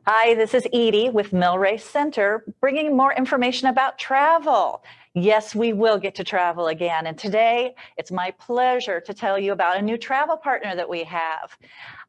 Hi, this is Edie with Millrace Center, bringing more information about travel. Yes, we will get to travel again. And today, it's my pleasure to tell you about a new travel partner that we have.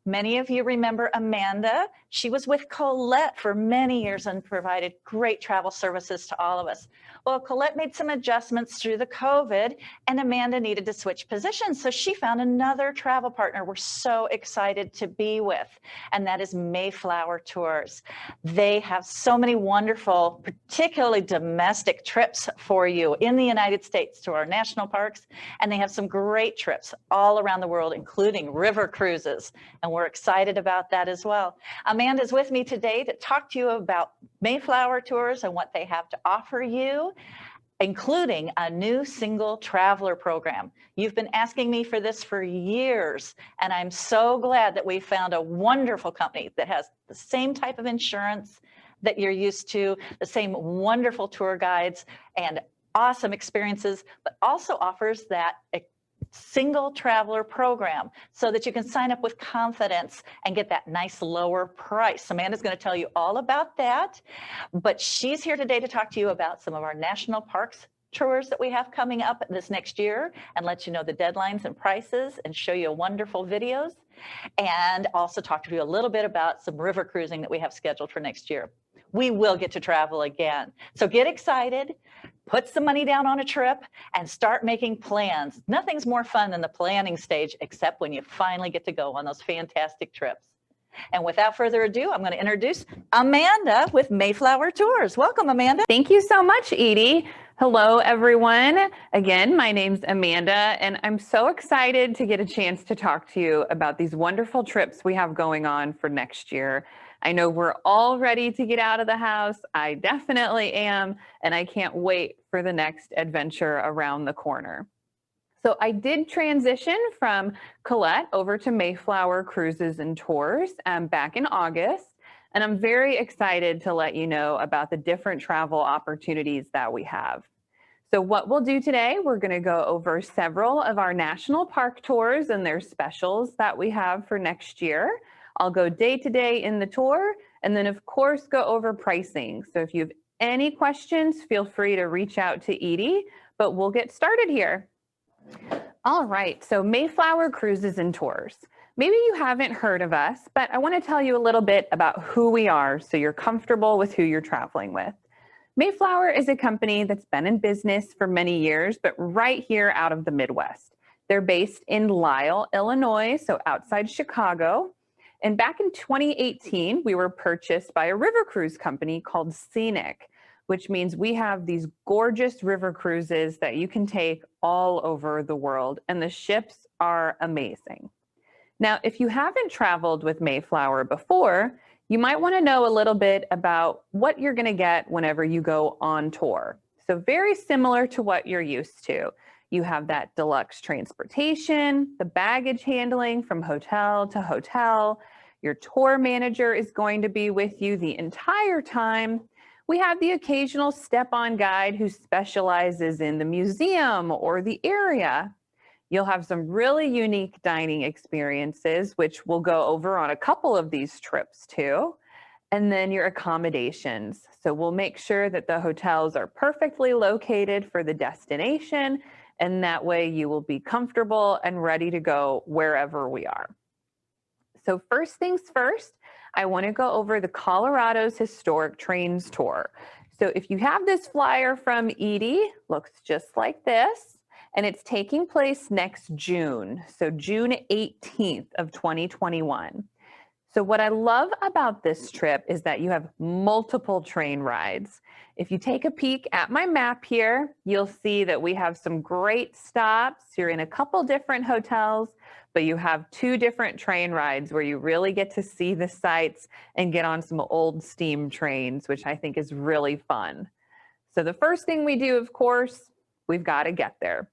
Many of you remember Amanda. She was with Colette for many years and provided great travel services to all of us. Well, Colette made some adjustments through the COVID, and Amanda needed to switch positions. So she found another travel partner we're so excited to be with, and that is Mayflower Tours. They have so many wonderful, particularly domestic trips for you in the United States to our national parks, and they have some great trips all around the world, including river cruises. And we're excited about that as well. Amanda's with me today to talk to you about Mayflower Tours and what they have to offer you, including a new single traveler program. You've been asking me for this for years, and I'm so glad that we found a wonderful company that has the same type of insurance that you're used to, the same wonderful tour guides and awesome experiences, but also offers that single traveler program so that you can sign up with confidence and get that nice lower price. Amanda's going to tell you all about that, but she's here today to talk to you about some of our national parks tours that we have coming up this next year and let you know the deadlines and prices and show you wonderful videos, and also talk to you a little bit about some river cruising that we have scheduled for next year. We will get to travel again. So get excited, put some money down on a trip, and start making plans. Nothing's more fun than the planning stage, except when you finally get to go on those fantastic trips. And without further ado, I'm going to introduce Amanda with Mayflower Tours. Welcome, Amanda. Thank you so much, Edie. Hello, everyone. Again, my name's Amanda, and I'm so excited to get a chance to talk to you about these wonderful trips we have going on for next year. I know we're all ready to get out of the house. I definitely am, and I can't wait for the next adventure around the corner. So I did transition from Colette over to Mayflower Cruises and Tours back in August. And I'm very excited to let you know about the different travel opportunities that we have. So what we'll do today, we're going to go over several of our national park tours and their specials that we have for next year. I'll go day to day in the tour, and then of course go over pricing. So if you have any questions, feel free to reach out to Edie, but we'll get started here. All right, so Mayflower Cruises and Tours. Maybe you haven't heard of us, but I want to tell you a little bit about who we are so you're comfortable with who you're traveling with. Mayflower is a company that's been in business for many years, but right here out of the Midwest. They're based in Lisle, Illinois, so outside Chicago. And back in 2018, we were purchased by a river cruise company called Scenic, which means we have these gorgeous river cruises that you can take all over the world, and the ships are amazing. Now, if you haven't traveled with Mayflower before, you might want to know a little bit about what you're going to get whenever you go on tour. So very similar to what you're used to. You have that deluxe transportation, the baggage handling from hotel to hotel. Your tour manager is going to be with you the entire time. We have the occasional step-on guide who specializes in the museum or the area. You'll have some really unique dining experiences, which we'll go over on a couple of these trips too. And then your accommodations. So we'll make sure that the hotels are perfectly located for the destination, and that way you will be comfortable and ready to go wherever we are. So first things first, I want to go over the Colorado's Historic Trains Tour. So if you have this flyer from Edie, looks just like this. And it's taking place next June, so June 18th of 2021. So what I love about this trip is that you have multiple train rides. If you take a peek at my map here, you'll see that we have some great stops. You're in a couple different hotels, but you have 2 different train rides where you really get to see the sights and get on some old steam trains, which I think is really fun. So the first thing we do, of course, we've got to get there.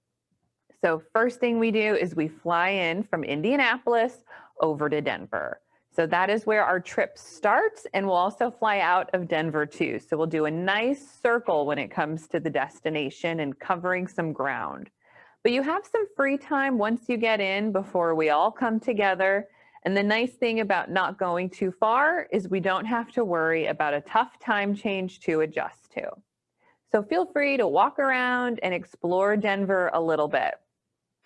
So first thing we do is we fly in from Indianapolis over to Denver. So that is where our trip starts, and we'll also fly out of Denver too. So we'll do a nice circle when it comes to the destination and covering some ground. But you have some free time once you get in before we all come together And the nice thing about not going too far is we don't have to worry about a tough time change to adjust to. So feel free to walk around and explore Denver a little bit.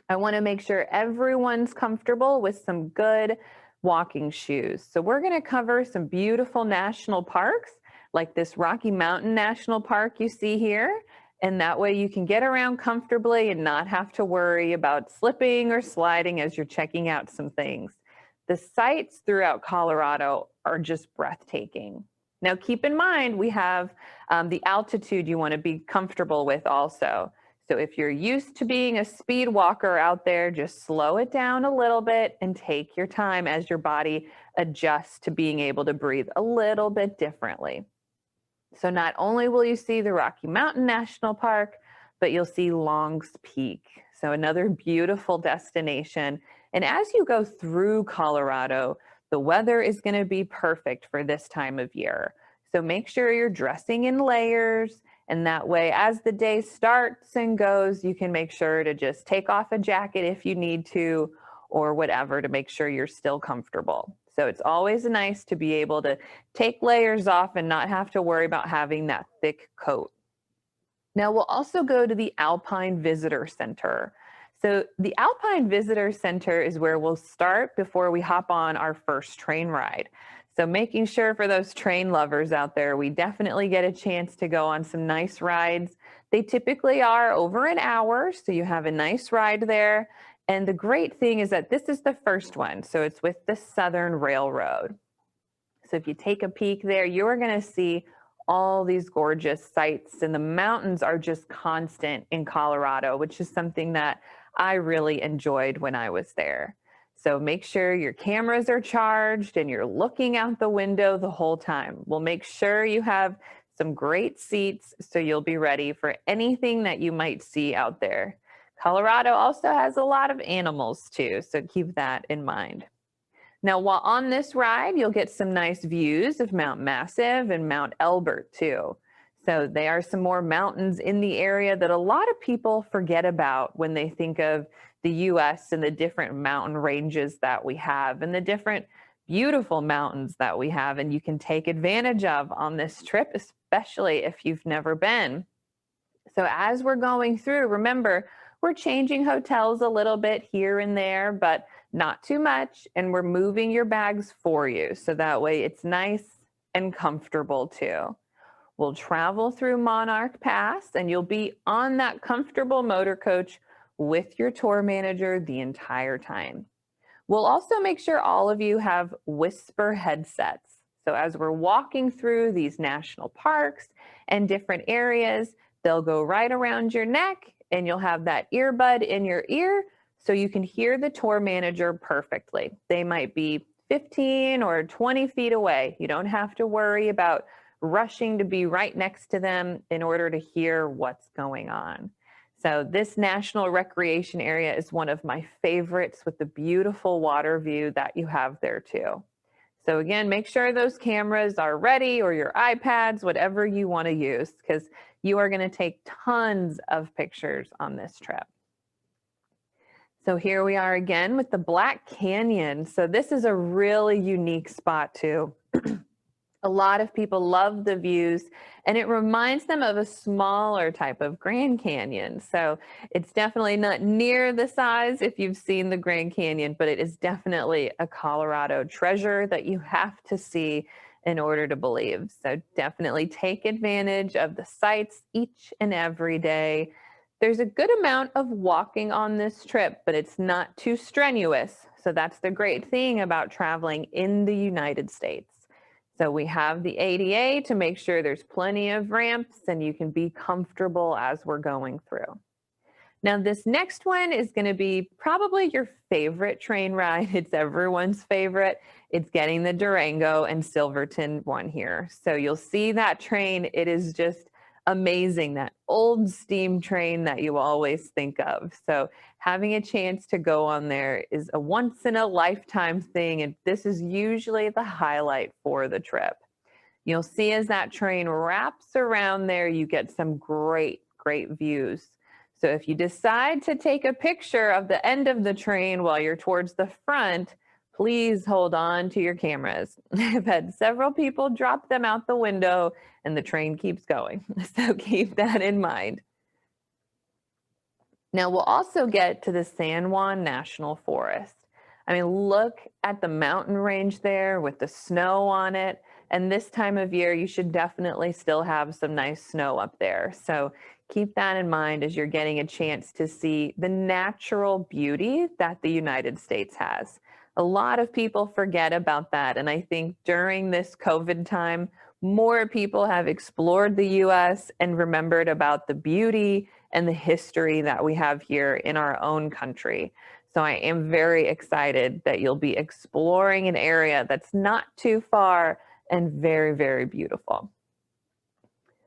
I want to make sure everyone's comfortable with some good walking shoes. So we're going to cover some beautiful national parks like this Rocky Mountain National Park you see here. And that way you can get around comfortably and not have to worry about slipping or sliding as you're checking out some things. The sights throughout Colorado are just breathtaking. Now, keep in mind, we have the altitude you want to be comfortable with also. So if you're used to being a speed walker out there, just slow it down a little bit and take your time as your body adjusts to being able to breathe a little bit differently. So not only will you see the Rocky Mountain National Park, but you'll see Long's Peak. So another beautiful destination. And as you go through Colorado, the weather is going to be perfect for this time of year. So make sure you're dressing in layers. And that way, as the day starts and goes, you can make sure to just take off a jacket if you need to, or whatever, to make sure you're still comfortable. So it's always nice to be able to take layers off and not have to worry about having that thick coat. Now we'll also go to the Alpine Visitor Center. So the Alpine Visitor Center is where we'll start before we hop on our first train ride. So making sure for those train lovers out there, we definitely get a chance to go on some nice rides. They typically are over an hour, so you have a nice ride there. And the great thing is that this is the first one. So it's with the Southern Railroad. So if you take a peek there, you're going to see all these gorgeous sights, and the mountains are just constant in Colorado, which is something that I really enjoyed when I was there. So make sure your cameras are charged and you're looking out the window the whole time. We'll make sure you have some great seats so you'll be ready for anything that you might see out there. Colorado also has a lot of animals too, so keep that in mind. Now, while on this ride, you'll get some nice views of Mount Massive and Mount Elbert too. So they are some more mountains in the area that a lot of people forget about when they think of the US and the different mountain ranges that we have and the different beautiful mountains that we have and you can take advantage of on this trip, especially if you've never been. So as we're going through, remember, we're changing hotels a little bit here and there, but not too much. And we're moving your bags for you. So that way it's nice and comfortable too. We'll travel through Monarch Pass and you'll be on that comfortable motor coach with your tour manager the entire time. We'll also make sure all of you have whisper headsets. So as we're walking through these national parks and different areas, they'll go right around your neck and you'll have that earbud in your ear so you can hear the tour manager perfectly. They might be 15 or 20 feet away. You don't have to worry about rushing to be right next to them in order to hear what's going on. So this national recreation area is one of my favorites with the beautiful water view that you have there too. So again, make sure those cameras are ready or your iPads, whatever you want to use, because you are going to take tons of pictures on this trip. So here we are again with the Black Canyon. So this is a really unique spot too. A lot of people love the views and it reminds them of a smaller type of Grand Canyon. So it's definitely not near the size if you've seen the Grand Canyon, but it is definitely a Colorado treasure that you have to see in order to believe. So definitely take advantage of the sights each and every day. There's a good amount of walking on this trip, but it's not too strenuous. So that's the great thing about traveling in the United States. So we have the ADA to make sure there's plenty of ramps and you can be comfortable as we're going through. Now this next one is going to be probably your favorite train ride. It's everyone's favorite. It's getting the Durango and Silverton one here. So you'll see that train. It is just amazing, that old steam train that you always think of. So having a chance to go on there is a once in a lifetime thing. And this is usually the highlight for the trip. You'll see as that train wraps around there, you get some great views. So if you decide to take a picture of the end of the train while you're towards the front, Please hold on to your cameras. I've had several people drop them out the window and the train keeps going. So keep that in mind. Now we'll also get to the San Juan National Forest. I mean, look at the mountain range there with the snow on it. And this time of year, you should definitely still have some nice snow up there. So keep that in mind as you're getting a chance to see the natural beauty that the United States has. A lot of people forget about that. And I think during this COVID time, more people have explored the US and remembered about the beauty and the history that we have here in our own country. So I am very excited that you'll be exploring an area that's not too far and very, very beautiful.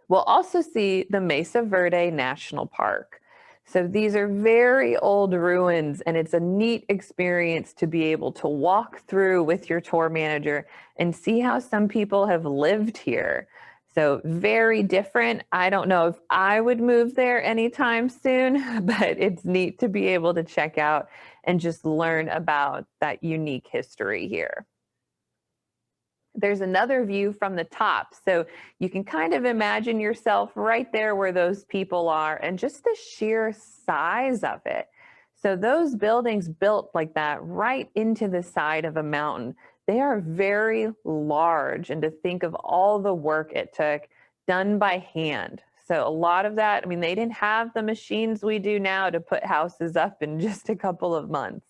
We'll also see the Mesa Verde National Park. So these are very old ruins, and it's a neat experience to be able to walk through with your tour manager and see how some people have lived here. So very different. I don't know if I would move there anytime soon, but it's neat to be able to check out and just learn about that unique history here. There's another view from the top. So you can kind of imagine yourself right there where those people are and just the sheer size of it. So those buildings built like that right into the side of a mountain, they are very large. And to think of all the work it took done by hand. So a lot of that, I mean, they didn't have the machines we do now to put houses up in just a couple of months.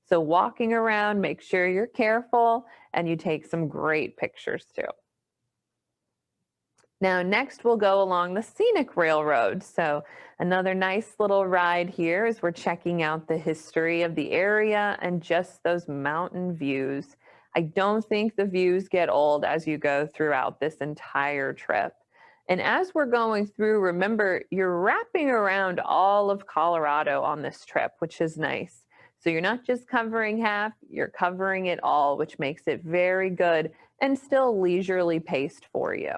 So walking around, make sure you're careful and you take some great pictures too. Now, next we'll go along the scenic railroad. So another nice little ride here as we're checking out the history of the area and just those mountain views. I don't think the views get old as you go throughout this entire trip. And as we're going through, remember, you're wrapping around all of Colorado on this trip, which is nice. So you're not just covering half, you're covering it all, which makes it very good and still leisurely paced for you.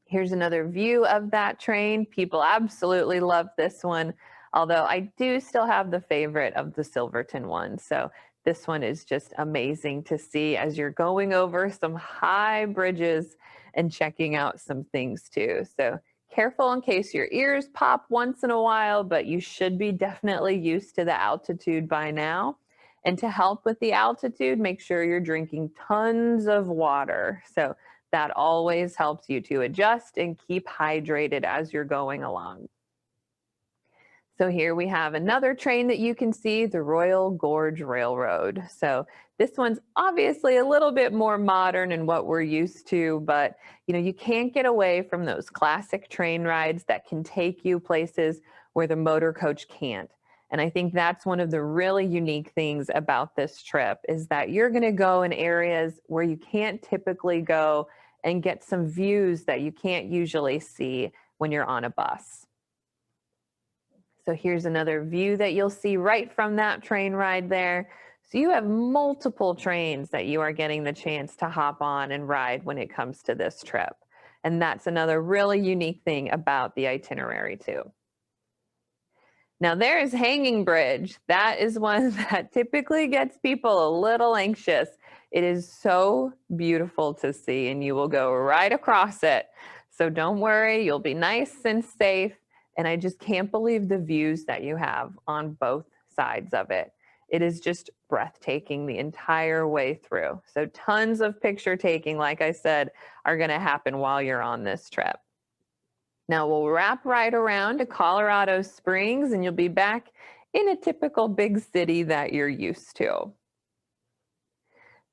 Here's another view of that train. People absolutely love this one, although I do still have the favorite of the Silverton one. So this one is just amazing to see as you're going over some high bridges and checking out some things too. So careful in case your ears pop once in a while, but you should be definitely used to the altitude by now. And to help with the altitude, make sure you're drinking tons of water. So that always helps you to adjust and keep hydrated as you're going along. So here we have another train that you can see, the Royal Gorge Railroad. So this one's obviously a little bit more modern and what we're used to, but you can't get away from those classic train rides that can take you places where the motor coach can't. And I think that's one of the really unique things about this trip is that you're going to go in areas where you can't typically go and get some views that you can't usually see when you're on a bus. So here's another view that you'll see right from that train ride there. So you have multiple trains that you are getting the chance to hop on and ride when it comes to this trip. And that's another really unique thing about the itinerary too. Now there's Hanging Bridge. That is one that typically gets people a little anxious. It is so beautiful to see and you will go right across it. So don't worry, you'll be nice and safe. And I just can't believe the views that you have on both sides of it. It is just breathtaking the entire way through. So tons of picture taking, like I said, are going to happen while you're on this trip. Now we'll wrap right around to Colorado Springs and you'll be back in a typical big city that you're used to.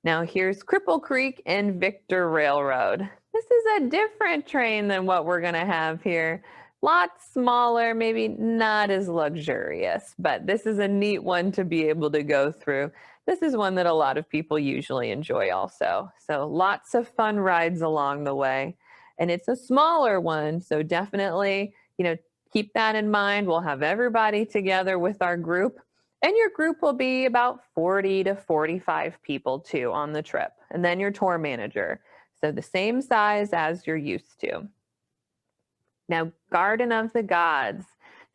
Now here's Cripple Creek and Victor Railroad. This is a different train than what we're going to have here. Lots smaller, maybe not as luxurious, but this is a neat one to be able to go through. This is one that a lot of people usually enjoy also. So lots of fun rides along the way. And it's a smaller one, so definitely, keep that in mind. We'll have everybody together with our group, and your group will be about 40 to 45 people too on the trip, and then your tour manager. So the same size as you're used to. Now, Garden of the Gods.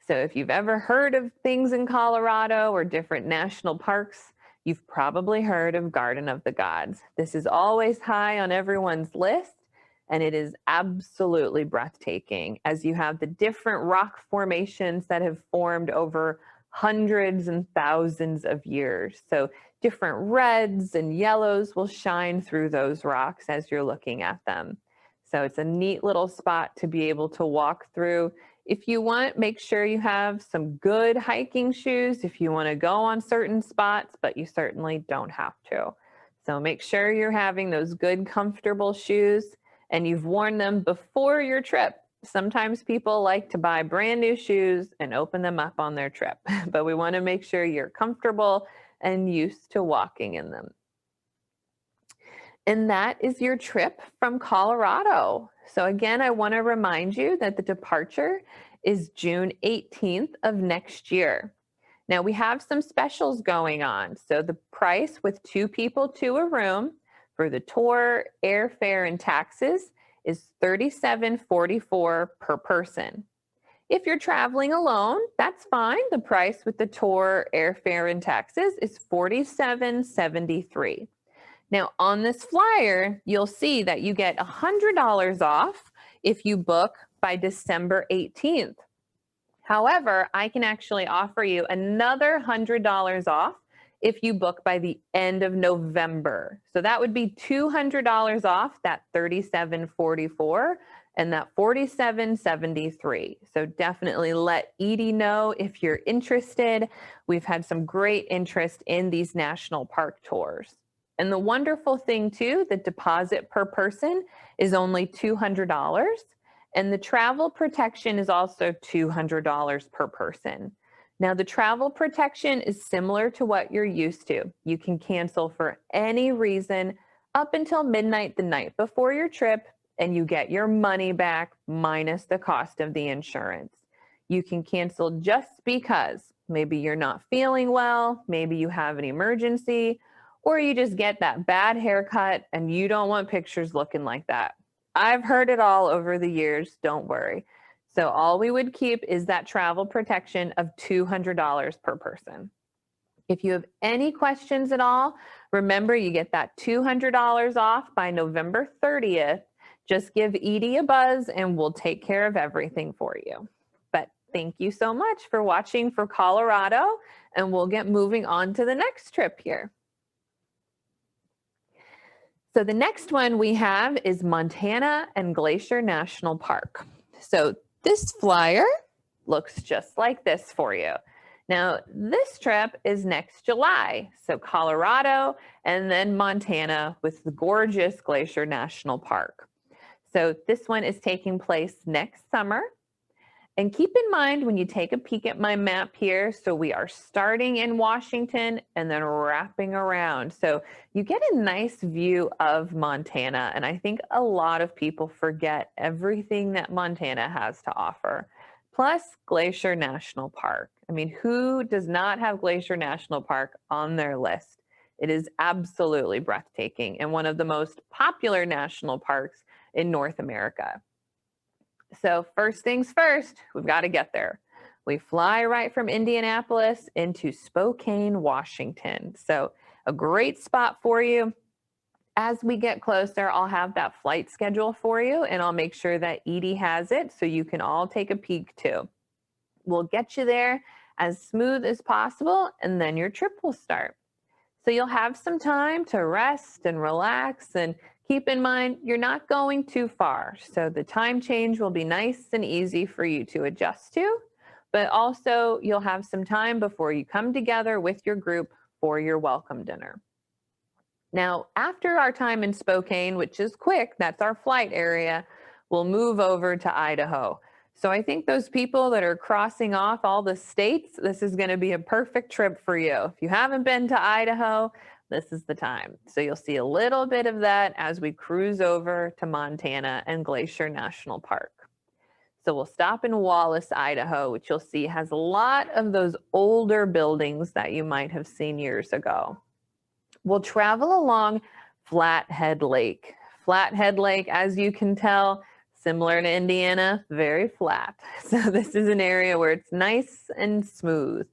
So if you've ever heard of things in Colorado or different national parks, You've probably heard of Garden of the Gods. This is always high on everyone's list, and it is absolutely breathtaking as you have the different rock formations that have formed over hundreds and thousands of years. So different reds and yellows will shine through those rocks as you're looking at them. So it's a neat little spot to be able to walk through. If you want, make sure you have some good hiking shoes if you want to go on certain spots, but you certainly don't have to. So make sure you're having those good, comfortable shoes and you've worn them before your trip. Sometimes people like to buy brand new shoes and open them up on their trip, but we want to make sure you're comfortable and used to walking in them. And that is your trip from Colorado. So again, I want to remind you that the departure is June 18th of next year. Now we have some specials going on. So the price with 2 people to a room for the tour, airfare, and taxes is $37.44 per person. If you're traveling alone, that's fine. The price with the tour, airfare, and taxes is $47.73. Now, on this flyer, you'll see that you get $100 off if you book by December 18th. However, I can actually offer you another $100 off if you book by the end of November. So that would be $200 off that $37.44 and that $47.73. So definitely let Edie know if you're interested. We've had some great interest in these national park tours. And the wonderful thing too, the deposit per person is only $200, and the travel protection is also $200 per person. Now the travel protection is similar to what you're used to. You can cancel for any reason up until midnight the night before your trip, and you get your money back minus the cost of the insurance. You can cancel just because maybe you're not feeling well, maybe you have an emergency, or you just get that bad haircut and you don't want pictures looking like that. I've heard it all over the years, don't worry. So all we would keep is that travel protection of $200 per person. If you have any questions at all, remember you get that $200 off by November 30th. Just give Edie a buzz and we'll take care of everything for you. But thank you so much for watching for Colorado, and we'll get moving on to the next trip here. So the next one we have is Montana and Glacier National Park. So this flyer looks just like this for you. Now, this trip is next July. So Colorado and then Montana with the gorgeous Glacier National Park. So this one is taking place next summer. And keep in mind when you take a peek at my map here, so we are starting in Washington and then wrapping around. So you get a nice view of Montana. And I think a lot of people forget everything that Montana has to offer. Plus Glacier National Park. I mean, who does not have Glacier National Park on their list? It is absolutely breathtaking and one of the most popular national parks in North America. So first things first, we've got to get there. We fly right from Indianapolis into Spokane, Washington. So a great spot for you. As we get closer, I'll have that flight schedule for you, and I'll make sure that Edie has it so you can all take a peek too. We'll get you there as smooth as possible, and then your trip will start. So you'll have some time to rest and relax, and keep in mind, you're not going too far. So the time change will be nice and easy for you to adjust to, but also you'll have some time before you come together with your group for your welcome dinner. Now, after our time in Spokane, which is quick, that's our flight area, we'll move over to Idaho. So I think those people that are crossing off all the states, this is going to be a perfect trip for you. If you haven't been to Idaho, this is the time. So you'll see a little bit of that as we cruise over to Montana and Glacier National Park. So we'll stop in Wallace, Idaho, which you'll see has a lot of those older buildings that you might have seen years ago. We'll travel along Flathead Lake. Flathead Lake, as you can tell, similar to Indiana, very flat. So this is an area where it's nice and smooth.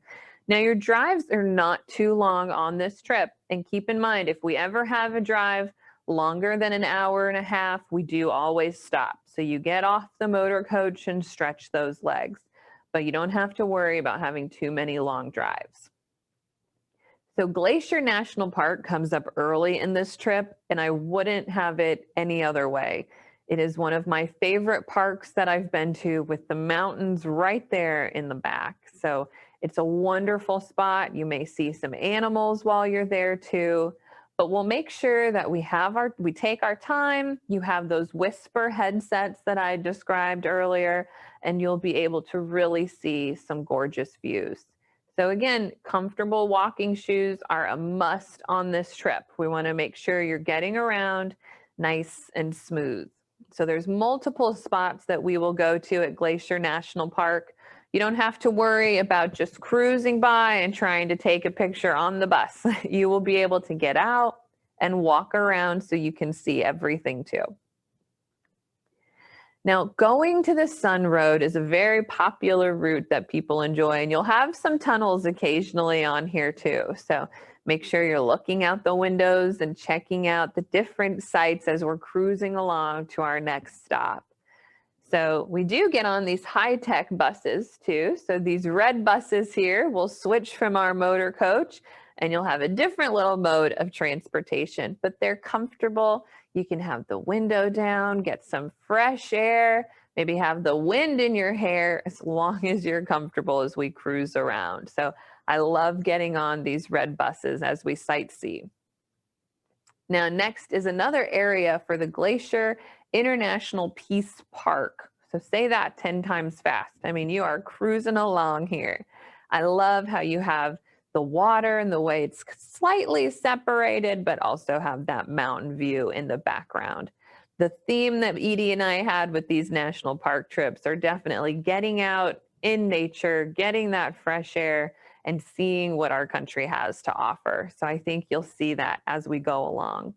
Now, your drives are not too long on this trip. And keep in mind, if we ever have a drive longer than an hour and a half, we do always stop. So you get off the motor coach and stretch those legs, but you don't have to worry about having too many long drives. So Glacier National Park comes up early in this trip, and I wouldn't have it any other way. It is one of my favorite parks that I've been to, with the mountains right there in the back. So it's a wonderful spot. You may see some animals while you're there too, but we'll make sure that we take our time. You have those whisper headsets that I described earlier, and you'll be able to really see some gorgeous views. So again, comfortable walking shoes are a must on this trip. We want to make sure you're getting around nice and smooth. So there's multiple spots that we will go to at Glacier National Park. You don't have to worry about just cruising by and trying to take a picture on the bus. You will be able to get out and walk around so you can see everything too. Now, going to the Sun Road is a very popular route that people enjoy, and you'll have some tunnels occasionally on here too. So make sure you're looking out the windows and checking out the different sites as we're cruising along to our next stop. So we do get on these high-tech buses too. So these red buses here will switch from our motor coach, and you'll have a different little mode of transportation, but they're comfortable. You can have the window down, get some fresh air, maybe have the wind in your hair, as long as you're comfortable as we cruise around. So I love getting on these red buses as we sightsee. Now, next is another area for the Glacier International Peace Park. So say that 10 times fast. I mean, you are cruising along here. I love how you have the water and the way it's slightly separated, but also have that mountain view in the background. The theme that Edie and I had with these national park trips are definitely getting out in nature, getting that fresh air, and seeing what our country has to offer. So I think you'll see that as we go along.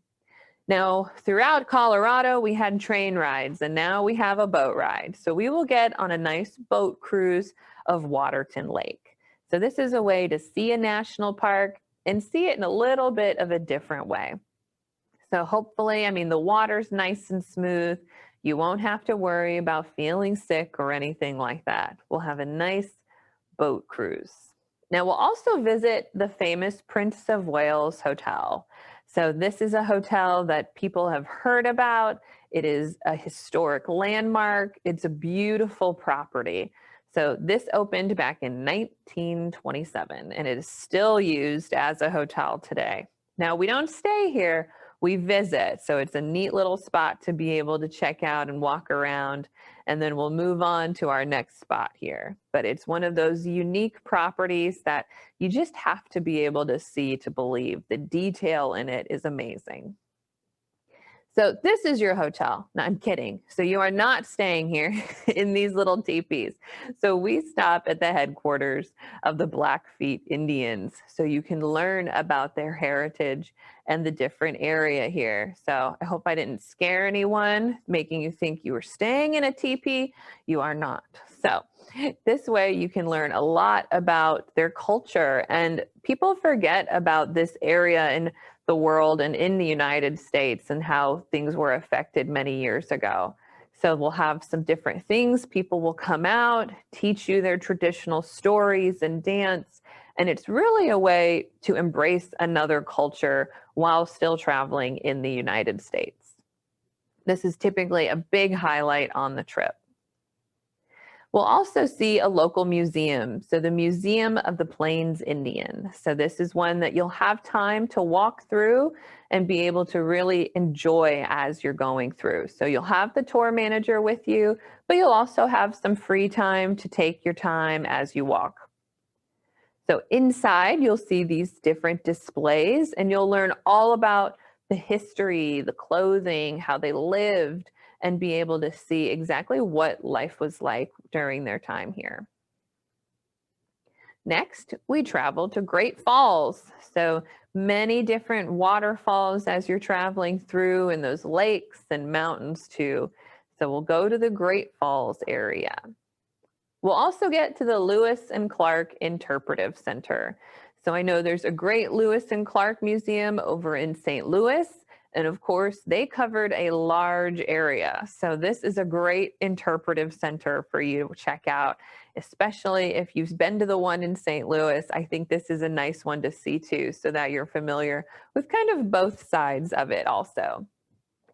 Now, throughout Colorado, we had train rides, and now we have a boat ride. So we will get on a nice boat cruise of Waterton Lake. So this is a way to see a national park and see it in a little bit of a different way. So hopefully, I mean, the water's nice and smooth. You won't have to worry about feeling sick or anything like that. We'll have a nice boat cruise. Now, we'll also visit the famous Prince of Wales Hotel. So this is a hotel that people have heard about. It is a historic landmark. It's a beautiful property. So this opened back in 1927, and it is still used as a hotel today. Now, we don't stay here, we visit. So it's a neat little spot to be able to check out and walk around, and then we'll move on to our next spot here. But it's one of those unique properties that you just have to be able to see to believe. The detail in it is amazing. So this is your hotel. No, I'm kidding. So you are not staying here in these little teepees. So we stop at the headquarters of the Blackfeet Indians, so you can learn about their heritage and the different area here. So I hope I didn't scare anyone, making you think you were staying in a teepee. You are not. So this way you can learn a lot about their culture, and people forget about this area in the world and in the United States and how things were affected many years ago. So we'll have some different things. People will come out, teach you their traditional stories and dance. And it's really a way to embrace another culture while still traveling in the United States. This is typically a big highlight on the trip. We'll also see a local museum, so the Museum of the Plains Indian. So this is one that you'll have time to walk through and be able to really enjoy as you're going through. So you'll have the tour manager with you, but you'll also have some free time to take your time as you walk. So inside, you'll see these different displays, and you'll learn all about the history, the clothing, how they lived, and be able to see exactly what life was like during their time here. Next, we travel to Great Falls. So many different waterfalls as you're traveling through, and those lakes and mountains too. So we'll go to the Great Falls area. We'll also get to the Lewis and Clark Interpretive Center. So I know there's a great Lewis and Clark Museum over in St. Louis. And of course, they covered a large area. So this is a great interpretive center for you to check out, especially if you've been to the one in St. Louis. I think this is a nice one to see too, so that you're familiar with kind of both sides of it also.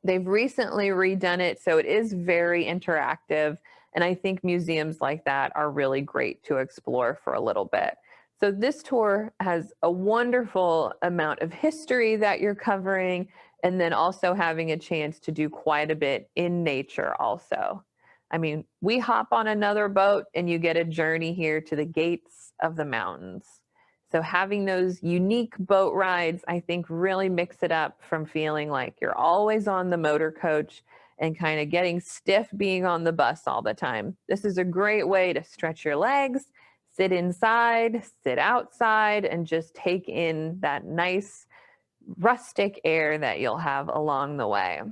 They've recently redone it, so it is very interactive. And I think museums like that are really great to explore for a little bit. So this tour has a wonderful amount of history that you're covering, and then also having a chance to do quite a bit in nature also. I mean, we hop on another boat and you get a journey here to the gates of the mountains. So having those unique boat rides, I think really mix it up from feeling like you're always on the motor coach and kind of getting stiff being on the bus all the time. This is a great way to stretch your legs, sit inside, sit outside, and just take in that nice rustic air that you'll have along the way.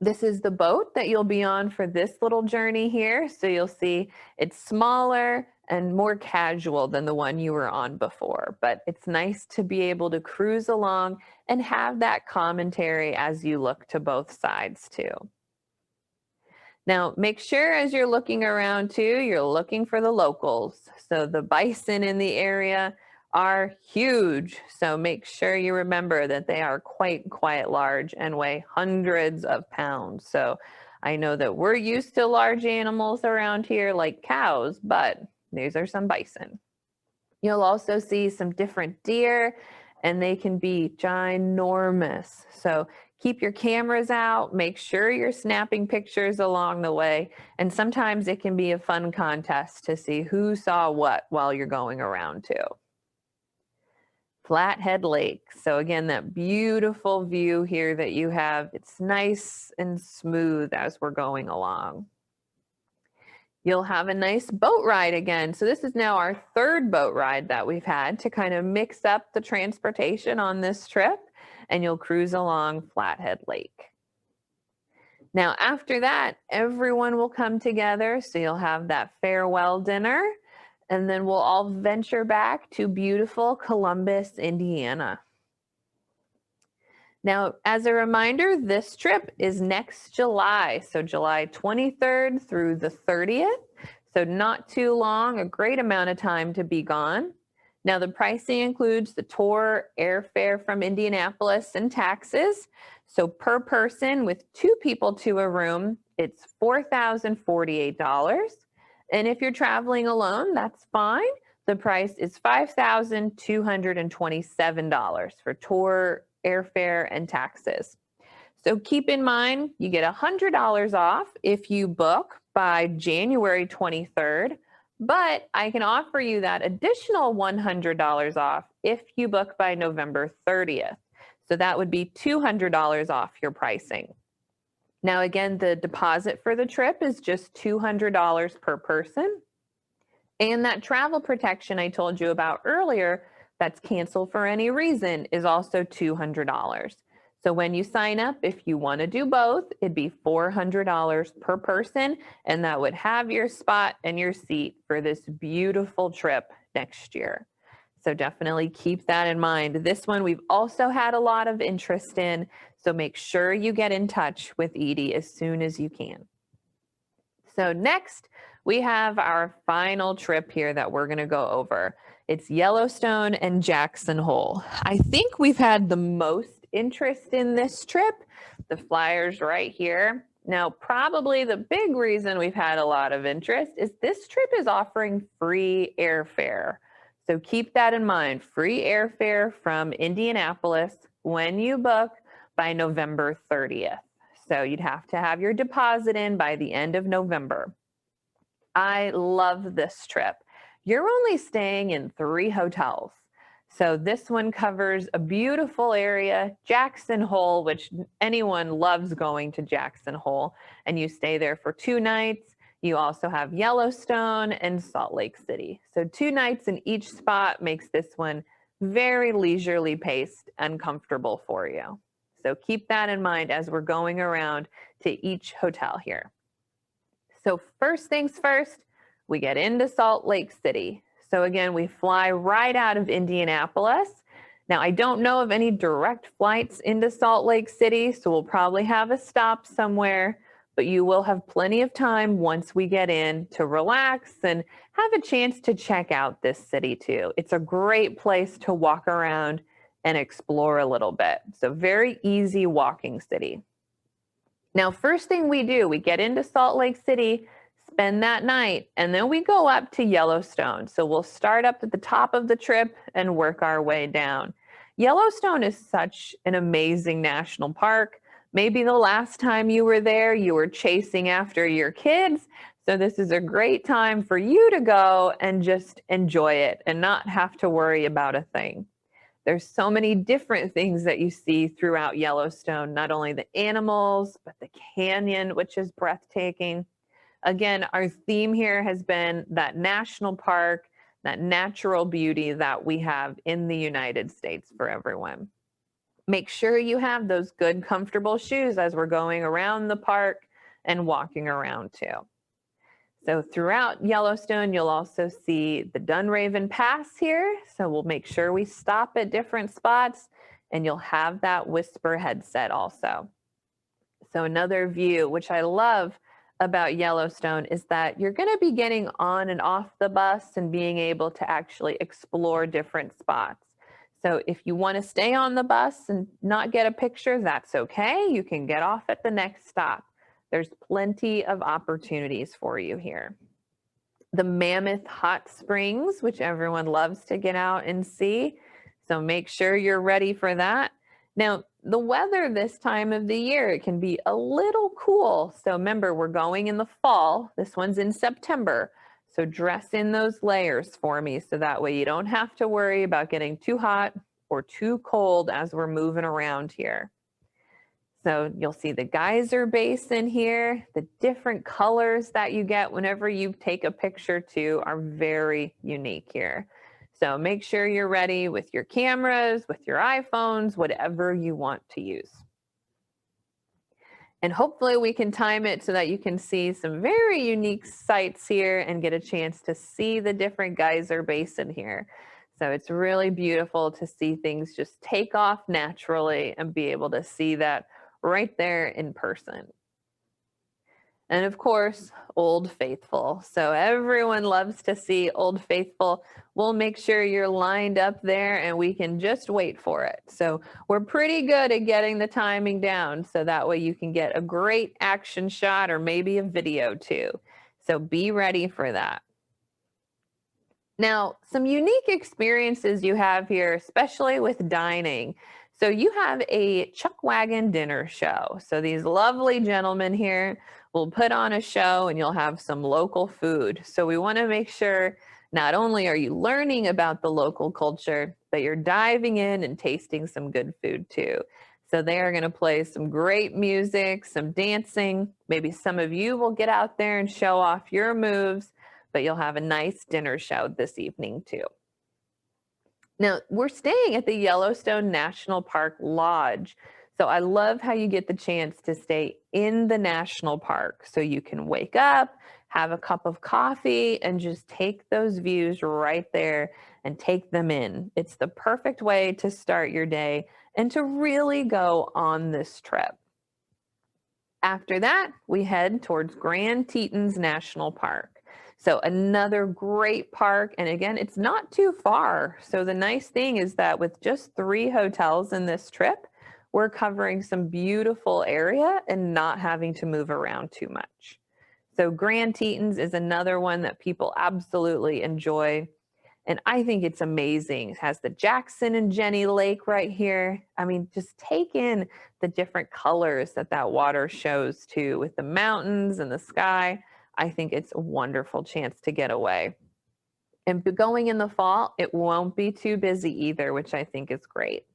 This is the boat that you'll be on for this little journey here. So you'll see it's smaller and more casual than the one you were on before, but it's nice to be able to cruise along and have that commentary as you look to both sides too. Now, make sure as you're looking around too, you're looking for the locals. So the bison in the area are huge. So make sure you remember that they are quite large and weigh hundreds of pounds. So I know that we're used to large animals around here like cows, but these are some bison. You'll also see some different deer, and they can be ginormous. So keep your cameras out, make sure you're snapping pictures along the way, and sometimes it can be a fun contest to see who saw what while you're going around too. Flathead Lake. So again, that beautiful view here that you have, it's nice and smooth as we're going along. You'll have a nice boat ride again. So this is now our third boat ride that we've had to kind of mix up the transportation on this trip, and you'll cruise along Flathead Lake. Now, after that, everyone will come together. So you'll have that farewell dinner, and then we'll all venture back to beautiful Columbus, Indiana. Now, as a reminder, this trip is next July, so July 23rd through the 30th. So not too long, a great amount of time to be gone. Now, the pricing includes the tour, airfare from Indianapolis, and taxes. So per person with 2 people to a room, it's $4,048. And if you're traveling alone, that's fine. The price is $5,227 for tour, airfare, and taxes. So keep in mind, you get $100 off if you book by January 23rd, but I can offer you that additional $100 off if you book by November 30th. So that would be $200 off your pricing. Now, again, the deposit for the trip is just $200 per person. And that travel protection I told you about earlier, that's canceled for any reason, is also $200. So when you sign up, if you want to do both, it'd be $400 per person, and that would have your spot and your seat for this beautiful trip next year. So definitely keep that in mind. This one we've also had a lot of interest in, so make sure you get in touch with Edie as soon as you can. So next, we have our final trip here that we're going to go over. It's Yellowstone and Jackson Hole. I think we've had the most interest in this trip. The flyer's right here. Now, probably the big reason we've had a lot of interest is this trip is offering free airfare. So keep that in mind, free airfare from Indianapolis when you book by November 30th. So you'd have to have your deposit in by the end of November. I love this trip. You're only staying in 3 hotels. So this one covers a beautiful area, Jackson Hole, which anyone loves going to Jackson Hole, and you stay there for 2 nights. You also have Yellowstone and Salt Lake City. So 2 nights in each spot makes this one very leisurely paced and comfortable for you. So keep that in mind as we're going around to each hotel here. So first things first, we get into Salt Lake City. So again, we fly right out of Indianapolis. Now, I don't know of any direct flights into Salt Lake City, so we'll probably have a stop somewhere, but you will have plenty of time once we get in to relax and have a chance to check out this city too. It's a great place to walk around and explore a little bit. So very easy walking city. Now, first thing we do, we get into Salt Lake City, spend that night, and then we go up to Yellowstone. So we'll start up at the top of the trip and work our way down. Yellowstone is such an amazing national park. Maybe the last time you were there, you were chasing after your kids. So this is a great time for you to go and just enjoy it and not have to worry about a thing. There's so many different things that you see throughout Yellowstone, not only the animals, but the canyon, which is breathtaking. Again, our theme here has been that national park, that natural beauty that we have in the United States for everyone. Make sure you have those good, comfortable shoes as we're going around the park and walking around too. So throughout Yellowstone, you'll also see the Dunraven Pass here. So we'll make sure we stop at different spots, and you'll have that Whisper headset also. So another view, which I love about Yellowstone, is that you're going to be getting on and off the bus and being able to actually explore different spots. So if you want to stay on the bus and not get a picture, that's okay. You can get off at the next stop. There's plenty of opportunities for you here. The Mammoth Hot Springs, which everyone loves to get out and see. So make sure you're ready for that. Now, the weather this time of the year, it can be a little cool. So remember, we're going in the fall. This one's in September. So dress in those layers for me so that way you don't have to worry about getting too hot or too cold as we're moving around here. So you'll see the geyser basin here. The different colors that you get whenever you take a picture too are very unique here. So make sure you're ready with your cameras, with your iPhones, whatever you want to use. And hopefully we can time it so that you can see some very unique sights here and get a chance to see the different geyser basin here. So it's really beautiful to see things just take off naturally and be able to see that right there in person. And of course, Old Faithful. So everyone loves to see Old Faithful. We'll make sure you're lined up there and we can just wait for it. So we're pretty good at getting the timing down so that way you can get a great action shot or maybe a video too. So be ready for that. Now, some unique experiences you have here, especially with dining. So you have a chuck wagon dinner show. So these lovely gentlemen here will put on a show and you'll have some local food. So we want to make sure not only are you learning about the local culture, but you're diving in and tasting some good food too. So they are going to play some great music, some dancing. Maybe some of you will get out there and show off your moves, but you'll have a nice dinner show this evening too. Now, we're staying at the Yellowstone National Park Lodge. So I love how you get the chance to stay in the national park. So you can wake up, have a cup of coffee, and just take those views right there and take them in. It's the perfect way to start your day and to really go on this trip. After that, we head towards Grand Tetons National Park. So another great park. And again, it's not too far. So the nice thing is that with just 3 hotels in this trip, we're covering some beautiful area and not having to move around too much. So Grand Tetons is another one that people absolutely enjoy. And I think it's amazing. It has the Jackson and Jenny Lake right here. I mean, just take in the different colors that that water shows too, with the mountains and the sky. I think it's a wonderful chance to get away. And going in the fall, it won't be too busy either, which I think is great.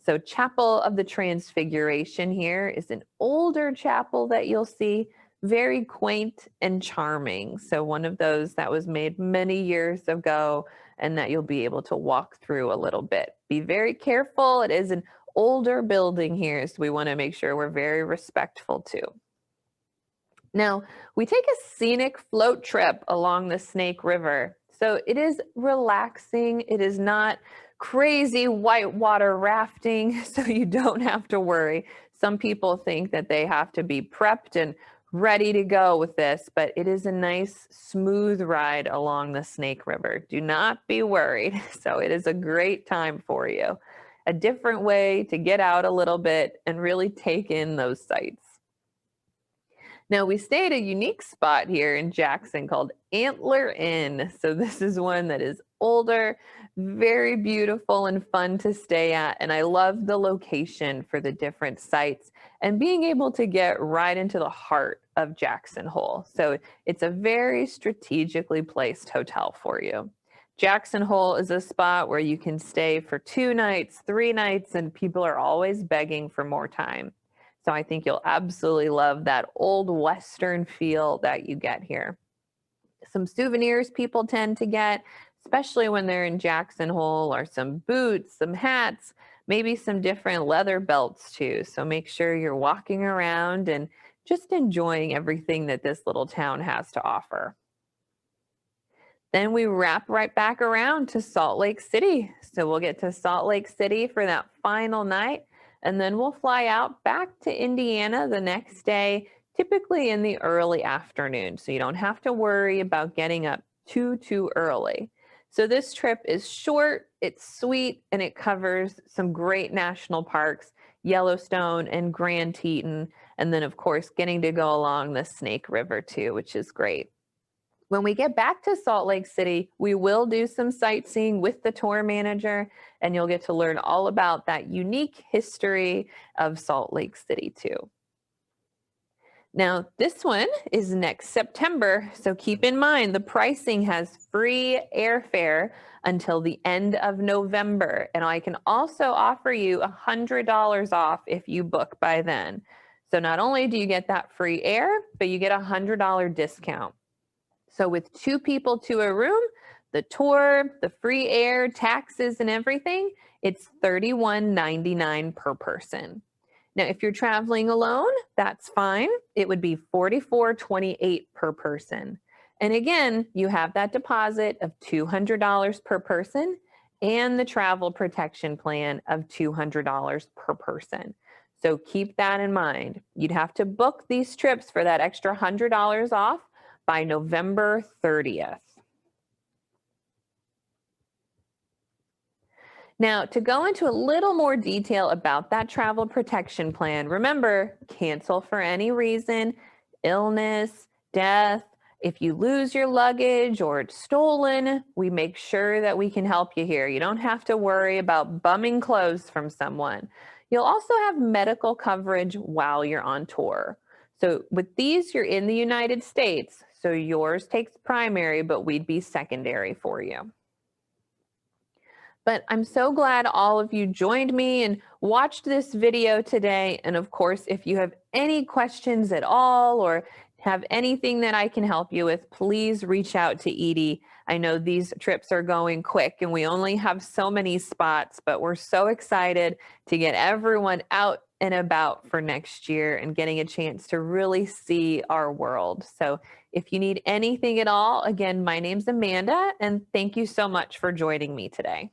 So Chapel of the Transfiguration here is an older chapel that you'll see, very quaint and charming. So one of those that was made many years ago and that you'll be able to walk through a little bit. Be very careful. It is an older building here, so we want to make sure we're very respectful too. Now, we take a scenic float trip along the Snake River. So it is relaxing. It is not crazy whitewater rafting, so you don't have to worry. Some people think that they have to be prepped and ready to go with this, but it is a nice, smooth ride along the Snake River. Do not be worried. So it is a great time for you. A different way to get out a little bit and really take in those sights. Now, we stay at a unique spot here in Jackson called Antler Inn. So, this is one that is older, very beautiful, and fun to stay at. And I love the location for the different sites and being able to get right into the heart of Jackson Hole. So, it's a very strategically placed hotel for you. Jackson Hole is a spot where you can stay for 2 nights, 3 nights, and people are always begging for more time. So I think you'll absolutely love that old Western feel that you get here. Some souvenirs people tend to get, especially when they're in Jackson Hole, are some boots, some hats, maybe some different leather belts too. So make sure you're walking around and just enjoying everything that this little town has to offer. Then we wrap right back around to Salt Lake City. So we'll get to Salt Lake City for that final night. And then we'll fly out back to Indiana the next day, typically in the early afternoon. So you don't have to worry about getting up too early. So this trip is short, it's sweet, and it covers some great national parks, Yellowstone and Grand Teton. And then, of course, getting to go along the Snake River too, which is great. When we get back to Salt Lake City, we will do some sightseeing with the tour manager, and you'll get to learn all about that unique history of Salt Lake City too. Now, this one is next September, so keep in mind the pricing has free airfare until the end of November, and I can also offer you $100 off if you book by then. So not only do you get that free air, but you get a $100 discount. So with 2 people to a room, the tour, the free air, taxes, and everything, it's $31.99 per person. Now, if you're traveling alone, that's fine. It would be $44.28 per person. And again, you have that deposit of $200 per person and the travel protection plan of $200 per person. So keep that in mind. You'd have to book these trips for that extra $100 off by November 30th. Now, to go into a little more detail about that travel protection plan, remember, cancel for any reason, illness, death. If you lose your luggage or it's stolen, we make sure that we can help you here. You don't have to worry about bumming clothes from someone. You'll also have medical coverage while you're on tour. So with these, you're in the United States. So yours takes primary, but we'd be secondary for you. But I'm so glad all of you joined me and watched this video today. And of course, if you have any questions at all or have anything that I can help you with, please reach out to Edie. I know these trips are going quick and we only have so many spots, but we're so excited to get everyone out and about for next year and getting a chance to really see our world. So if you need anything at all, again, my name's Amanda, and thank you so much for joining me today.